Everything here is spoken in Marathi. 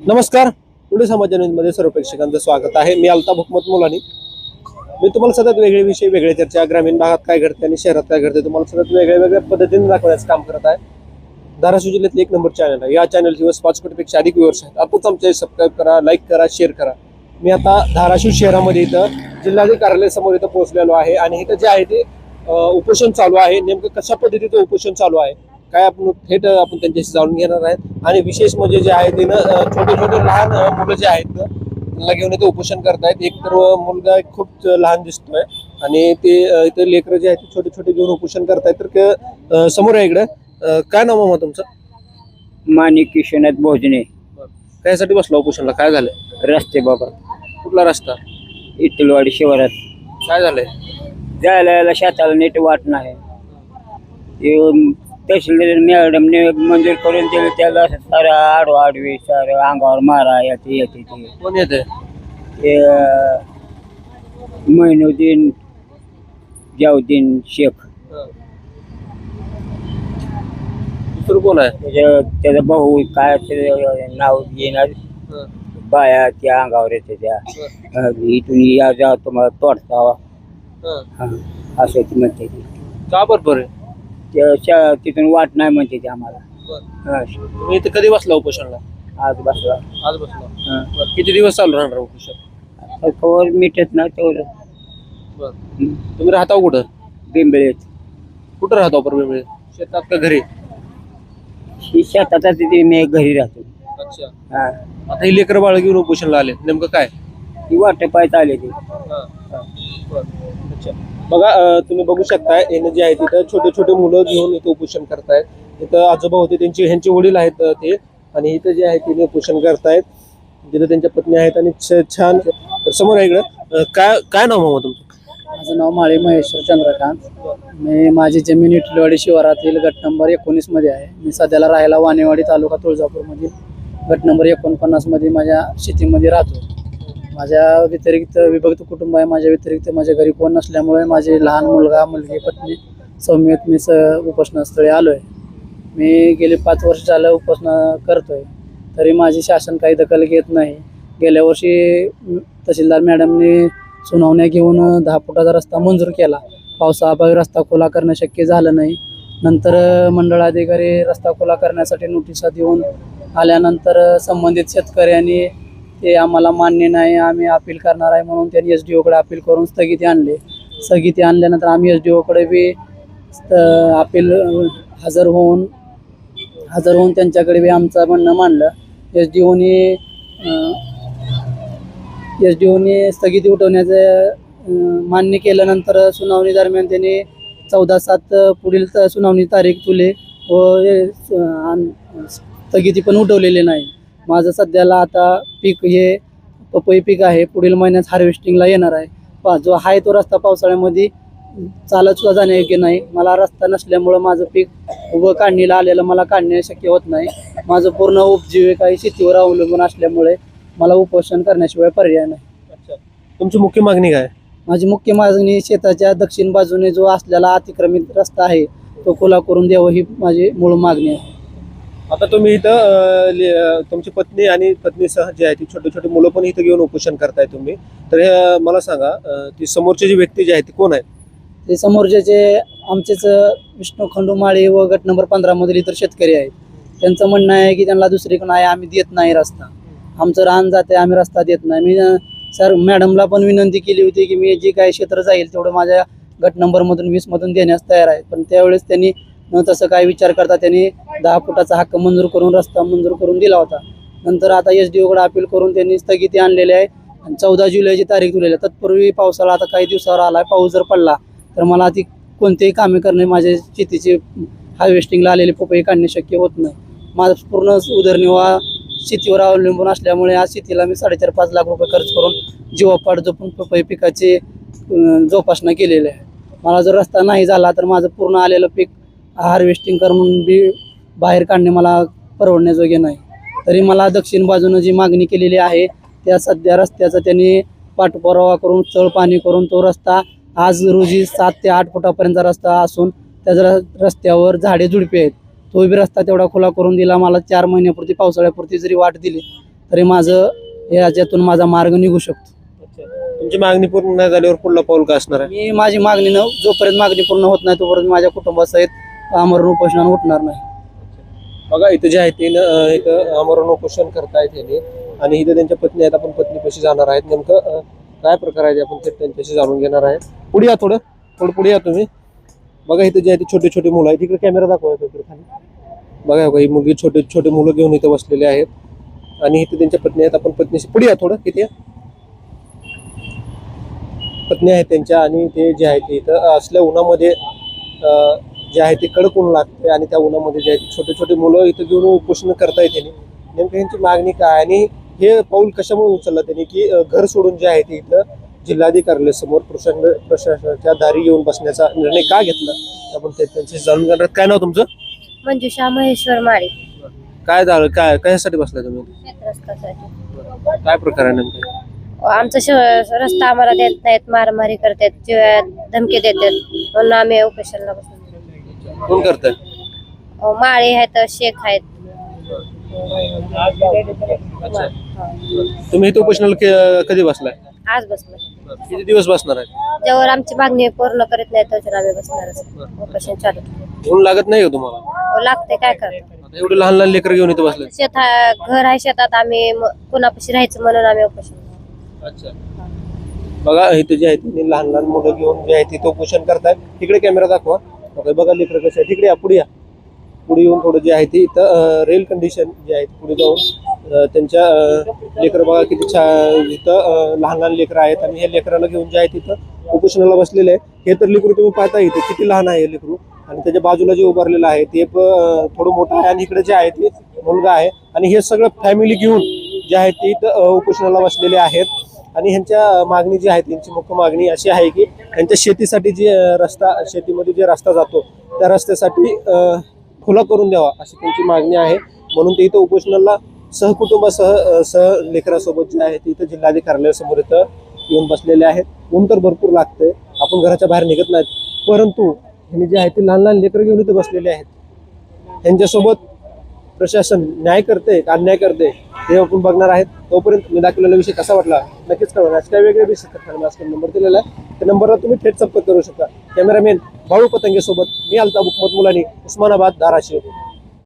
नमस्कार. पुणे समाचार न्यूजमध्ये सर्व प्रेक्षकांचं स्वागत आहे. मी अल्ताफ हुकमत मुलानी. मी तुम्हाला सतत वेगळे विषय, वेगळे चर्चा, ग्रामीण भागात काय घडते आणि शहरात काय घडते तुम्हाला सतत वेगळ्या पद्धतीने दाखवण्याचं काम करत आहे. धाराशिव जिल्ह्यातले एक नंबर चॅनल आहे. या चॅनलची व्ह्यूअर्स 5 कोटीपेक्षा अधिक व्ह्यूअर्स आहेत. आताच आमचे सबस्क्राईब करा, लाईक करा, शेअर करा. मी आता धाराशिव शहरामध्ये इथं जिल्हाधिकारी कार्यालयासमोर इथं पोहोचलेलो आहे आणि इथं जे आहे ते उपोषण चालू आहे. नेमकं कशा पद्धतीचं उपोषण चालू आहे काय आपण थेट त्यांच्याशी जाणून घेणार आहेत. आणि विशेष म्हणजे जे आहे ते छोटे छोटे लहान मुलं जे आहेत त्यांना घेऊन इथे उपोषण करतायत. एक तर मुलगा खूप लहान दिसतोय आणि ते इथे लेकरं जे आहेत ते छोटे छोटे घेऊन उपोषण करतायत. तर समोर आहे इकडे काय नाव मामा तुमचं? माणिक किशोनाथ भोजने. कायसाठी बसला उपोषणला? काय झालंय? रस्ते बाबा, कुठला रस्ता? इटलवाडी शिवारात काय झालंय? जायला यायला शेताला नीट वाट नाही. तहसीलदार मॅडमने मंजूर करून दिलं, त्याला सारं आडवी सारं अंगावर मारा येते ते कोण येते? मोइनुद्दीन जाउद्दीन शेख. दुसरं कोण आहे? त्याचा भाऊ काय नाव येणार, बाया त्या अंगावर येते त्या. इथून या जा तुम्हाला तोडता असं ती म्हणते. का बरोबर आहे? तिथून वाट नाही म्हणते ते आम्हाला. तुम्ही इथे कधी बसला उपोषणला? आज बसला. आज बसला. किती दिवस चालू राहणार उपोषण? कवर मिटत ना तेवढं. तुम्ही राहता कुठं? बिंबळेत. कुठं राहतो आपण बिंबळे? शेतात का घरी? ही शेतात तिथे मी घरी राहतो. अच्छा. हा, आता ही लेकर बाळ घेऊन उपोषणला आले, नेमकं काय? ती वाट पाहत आले ते. अच्छा. बघा तुम्ही बघू शकताय हे जे आहे तिथं छोटे छोटे मुलं घेऊन इथं उपोषण करतायत. इथं आजोबा होते ह्यांचे वडील आहेत ते, आणि इथं जे आहे ते उपोषण करतायत. तिथं त्यांच्या पत्नी आहेत आणि छान. तर समोर आहे इकडं काय काय नाव मामा तुमचं? माझं नाव माळी महेश्वर चंद्रकांत. मी माझी जमीन इटलवाडी शिवारातील गट नंबर 19 मध्ये आहे. मी सध्याला राहायला वाणेवाडी तालुका तुळजापूरमधील गट नंबर 49 मध्ये माझ्या शेतीमध्ये राहतो. माझ्या व्यतिरिक्त विभक्त कुटुंब आहे. माझ्या व्यतिरिक्त माझ्या घरी कोण नसल्यामुळे माझे लहान मुलगा मुलगी पत्नी सौम्यत मी उपोषणस्थळी आलो आहे. मी गेले 5 वर्ष झालं उपोषण करतोय, तरी माझी शासन काही दखल घेत नाही. गेल्या वर्षी तहसीलदार मॅडमने सुनावण्या घेऊन 10 फुटाचा रस्ता मंजूर केला. पावसाअभावी रस्ता खुला करणं शक्य झालं नाही. नंतर मंडळाधिकारी रस्ता खुला करण्यासाठी नोटिसा देऊन आल्यानंतर संबंधित शेतकऱ्यांनी ते आम्हाला मान्य नाही, आम्ही अपील करणार आहे म्हणून त्यांनी SDO-कडे अपील करून स्थगिती आणली. स्थगिती आणल्यानंतर आम्ही SDO-कडे बी अपील हजर होऊन त्यांच्याकडे बी आमचं म्हणणं मांडलं. SDO-ने स्थगिती उठवण्याचं मान्य केल्यानंतर सुनावणी दरम्यान त्यांनी 14/7 पुढील सुनावणी तारीख तुले व स्थगिती पण उठवलेली नाही. माझं सध्याला आता पीक हे पपई पीक आहे. पुढील महिन्यात हार्वेस्टिंगला येणार आहे. जो आहे तो रस्ता पावसाळ्यामध्ये चालत सुद्धा जाण्यायोग्य नाही. मला रस्ता नसल्यामुळं माझं पीक उभं काढणीला आलेलं मला काढणे शक्य होत नाही. माझं पूर्ण उपजीविका ही शेतीवर अवलंबून असल्यामुळे मला उपोषण करण्याशिवाय पर्याय नाही. अच्छा. तुमची मुख्य मागणी काय? माझी मुख्य मागणी शेताच्या दक्षिण बाजूने जो असलेला अतिक्रमित रस्ता आहे तो खुला करून द्यावा ही माझी मूळ मागणी आहे. आता तुम्ही इथं तुमची पत्नी आणि पत्नीसह जे आहे ती छोटे छोटे मुलं पण इथं घेऊन उपोषण करताय तुम्ही. तर मला सांगा ती समोरची जी व्यक्ती जी आहे ती कोण आहे? ते समोरचे आमचेच विष्णू खंडू माळी व गट नंबर 15 मधील इतर शेतकरी आहेत. त्यांचं म्हणणं आहे की त्यांना दुसरीकडे आहे, आम्ही देत नाही रस्ता, आमचं रान जाते, आम्ही रस्ता देत नाही. मी सर मॅडमला पण विनंती केली होती की मी जे काही क्षेत्र जाईल तेवढं माझ्या गट नंबरमधून 20 मधून देण्यास तयार आहे. पण त्यावेळेस त्यांनी तसं काय विचार करता त्यांनी 10 फुटाचा हक्क मंजूर करून रस्ता मंजूर करून दिला होता. नंतर आता SDO-कडे अपील करून त्यांनी स्थगिती आणलेली आहे आणि 14 जुलैची तारीख दिलेली आहे. तत्पूर्वी पावसाळा आता काही दिवसावर आला आहे. पाऊस जर पडला तर मला ती कोणतेही कामे करणे, माझ्या शेतीची हार्वेस्टिंगला आलेली पपई काढणे शक्य होत नाही. माझा पूर्ण उदरनिर्वाह शेतीवर अवलंबून असल्यामुळे आज शेतीला मी 4.5-5 लाख रुपये खर्च करून जीवापाड जपून पपई पिकाची जोपासना केलेली आहे. मला जर रस्ता नाही झाला तर माझं पूर्ण आलेलं पीक हार्वेस्टिंग करून बी बाहेर काढणे मला परवडण्याजोगे नाही. तरी मला दक्षिण बाजूनं जी मागणी केलेली आहे त्या सध्या रस्त्याचा त्यांनी पाठपुरावा करून चळ पाणी करून तो रस्ता आज रोजी 7 ते 8 फुटापर्यंतचा रस्ता असून त्या रस्त्यावर झाडे झुडपे आहेत. तो बी रस्ता तेवढा खुला करून दिला. मला 4 महिन्यापुरती पावसाळ्यापुरती जरी वाट दिली तरी माझं याच्यातून माझा मार्ग निघू शकतो. तुमची मागणी पूर्ण नाही झाल्यावर पुढला पाऊल काय असणार आहे? मी माझी मागणी न जोपर्यंत मागणी पूर्ण होत नाही तोपर्यंत माझ्या कुटुंबासहित आमरण उपोषणानं उठणार नाही. बघा इथं जे आहे ते इथं आमरण उपोषण करतायत त्यांनी आणि इथं त्यांच्या पत्नी आहेत. आपण पत्नीपाशी जाणार आहेत. नेमकं काय प्रकार आहे ते आपण थेट त्यांच्याशी जाणून घेणार आहे. पुढे या, थोडं पुढे या तुम्ही. बघा इथं जे आहे ते छोटे छोटे मुलं आहेत. तिकडे कॅमेरा दाखवा इकडे खाली. बघा ही मुलगी छोटे छोटे मुलं घेऊन इथं बसलेले आहेत आणि इथे त्यांच्या पत्नी आहेत. आपण पत्नीशी पुढे या, थोडं किती या पत्नी आहेत त्यांच्या आणि ते जे आहे ते इथं असल्या उन्हामध्ये जे आहे ते कडक ऊन लागते आणि त्या उन्हामध्ये जे आहे ते छोटे छोटे मुलं इथं घेऊन उपोषण करतायत त्यांनी. नेमकं यांची मागणी काय आणि हे पाऊल कशामुळे उचललं त्यांनी की घर सोडून जे आहे ते इथं जिल्हाधिकाऱ्यासमोर प्रशासनाच्या दारी येऊन बसण्याचा निर्णय का घेतला आपण ते त्यांच्याशी जाणून घेणार. काय नाव तुमचं? मंजुषा महेश्वर माळी. काय झालं, काय कशासाठी बसलाय तुम्ही? रस्त्यासाठी काय प्रकार आहे नेमकं? आमचा रस्ता आम्हाला देत नाहीत, मारामारी करतात, जीवात धमकी देतात, म्हणून आम्ही उपोषणला बसलो. कोण करताय? माळी आहेत, शेख आहेत. अच्छा. तुम्ही इथे उपोषणाला कधी बसलाय? आज बसलो. किती दिवस बसणार आहे? ज्यावर आमची मागणी पूर्ण करीत नाही त्याच्यावर आम्ही बसणारच. उपोषण चालू ऊन लागत नाही का तुम्हाला? लागते, काय करतो. आता एवढे लहान लहान लेकर घेऊन इथे बसले. घर आहे शेतात, आम्ही कुणापाशी राहायचं म्हणून आम्ही उपोषण. अच्छा. बघा इथे जे आहे ते लहान लहान मुलं घेऊन जे आहे तिथे उपोषण करतायत. तिकडे कॅमेरा दाखवा. बघा लेकर कसे आहे. तिकडे या, पुढे या. पुढे येऊन थोडं जे आहे ते इथं रेल कंडिशन जे आहे पुढे जाऊन त्यांच्या लेकर बघा किती छान इथं लहान लहान लेकरं आहेत आणि हे लेकराला घेऊन जे आहे तिथं उपोषणाला बसलेले आहे. हे तर लेकरू तुम्ही पाहता इथे किती लहान आहे हे लेकरू आणि त्याच्या बाजूला जे उभारलेलं आहे ते थोडं मोठं आहे आणि इकडे जे आहे ते मुलगा आहे आणि हे सगळं फॅमिली घेऊन जे आहे ते इथं उपोषणाला बसलेले आहेत. आणि ह्यांच्या मागणी जी आहे त्यांची मुख्य मागणी अशी आहे की त्यांच्या शेतीसाठी जे रस्ता शेतीमध्ये जे रस्ता जातो त्या रस्त्यासाठी खुला करून द्यावा अशी त्यांची मागणी आहे. म्हणून ते इथं उपोषणाला सह लेकरासोबत जे आहे ते इथं जिल्हाधिकाऱ्यासमोर इथं येऊन बसलेले आहेत. ऊन तर भरपूर लागतंय, आपण घराच्या बाहेर निघत नाहीत, परंतु ह्यांनी जे आहे ते लहान लहान लेकरं घेऊन इथं बसलेले आहेत. त्यांच्यासोबत प्रशासन न्याय करते का अन्याय करते हे आपण बघणार आहेत. तोपर्यंत मी दाखवलेला विषय कसा वाटला नक्कीच कळवा. काय वेगळे विषय नंबर दिलेला आहे त्या नंबरला तुम्ही थेट संपर्क करू शकता. कॅमेरामॅन बाळू पतंगे सोबत मी अल्ताफ हुकमत मुलानी, उस्मानाबाद, धाराशिव.